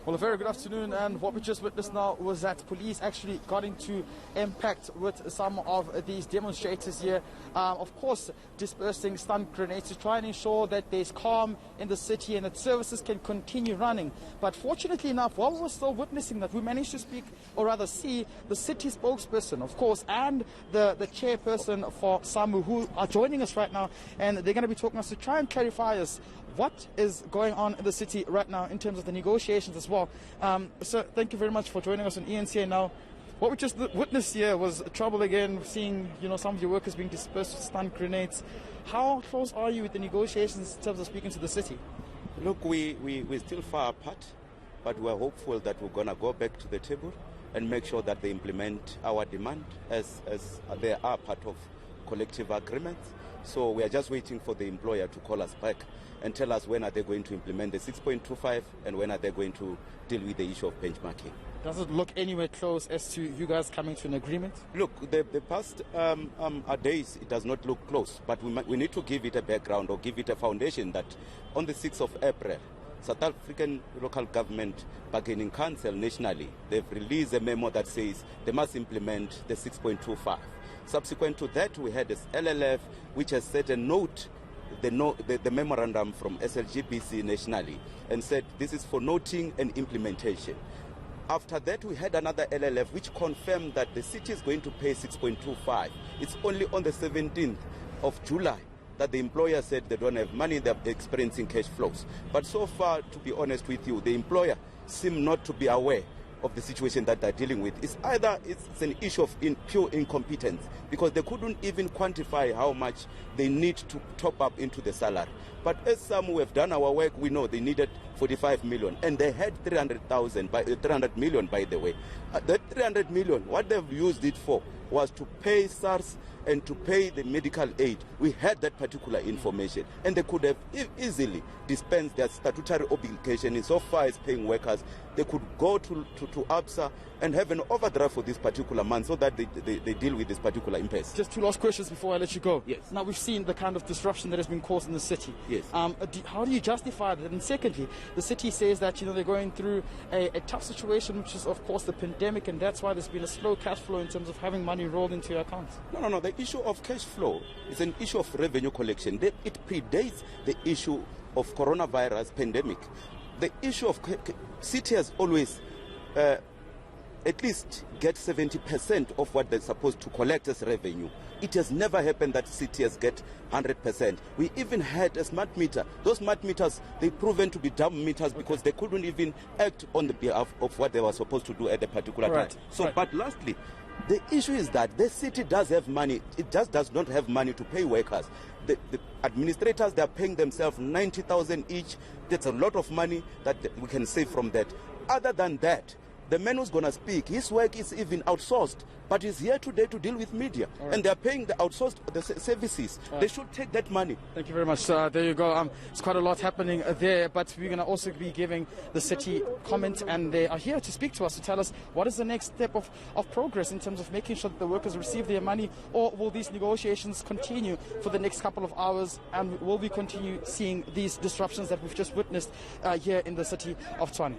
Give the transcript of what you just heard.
Well, a very good afternoon, and what we just witnessed now was that police actually got into impact with some of these demonstrators here, of course dispersing stun grenades to try and ensure that there's calm in the city and that services can continue running. But fortunately enough, while we were still witnessing that, we managed to speak, or rather see, the city spokesperson, of course, and the chairperson for Samwu, who are joining us right now, and they're going to be talking us to try and clarify us what is going on in the city right now in terms of the negotiations as well. So thank you very much for joining us on ENCA now. What we just witnessed here was trouble again, seeing some of your workers being dispersed with stun grenades. How close are you with the negotiations in terms of speaking to the city? Look, we're still far apart, but we're hopeful that we're going to go back to the table and make sure that they implement our demand as they are part of collective agreements. So we are just waiting for the employer to call us back and tell us when are they going to implement the 6.25 and when are they going to deal with the issue of benchmarking. Does it look anywhere close as to you guys coming to an agreement? Look, the past days, it does not look close, but we need to give it a background or give it a foundation that on the 6th of April, South African Local Government Bargaining Council nationally, they've released a memo that says they must implement the 6.25. Subsequent to that, we had this LLF, which has set a note, the memorandum from SLGBC nationally, and said this is for noting and implementation. After that, we had another LLF which confirmed that the city is going to pay 6.25. It's only on the 17th of July that the employer said they don't have money, they're experiencing cash flows. But so far, to be honest with you, the employer seems not to be aware of the situation that they're dealing with. It's either it's an issue of pure incompetence, because they couldn't even quantify how much they need to top up into the salary. But as some who have done our work, we know they needed 45 million, and they had 300 million, by the way. That 300 million, what they've used it for was to pay SARS and to pay the medical aid. We had that particular information, and they could have easily dispensed their statutory obligation in so far as paying workers. They could go to ABSA and have an overdraft for this particular month so that they deal with this particular impasse. Just two last questions before I let you go. Yes. Now, we've seen the kind of disruption that has been caused in the city. Yes. How do you justify that? And secondly, the city says that they're going through a tough situation, which is, of course, the pandemic, and that's why there's been a slow cash flow in terms of having money rolled into your accounts. No. The issue of cash flow is an issue of revenue collection. It predates the issue of coronavirus pandemic. The issue of city has always at least get 70% of what they're supposed to collect as revenue. It has never happened that cities get 100%. We even had a smart meter. Those smart meters, they proven to be dumb meters because they couldn't even act on the behalf of what they were supposed to do at a particular time. So, but lastly, the issue is that the city does have money. It just does not have money to pay workers. The administrators, they are paying themselves 90,000 each. That's a lot of money that we can save from that. Other than that, the man who's going to speak, his work is even outsourced, but he's here today to deal with media. Right. And they're paying the outsourced services. Right. They should take that money. Thank you very much. There you go. It's quite a lot happening there, but we're going to also be giving the city comment, and they are here to speak to us, to tell us what is the next step of progress in terms of making sure that the workers receive their money, or will these negotiations continue for the next couple of hours, and will we continue seeing these disruptions that we've just witnessed here in the city of Tshwane?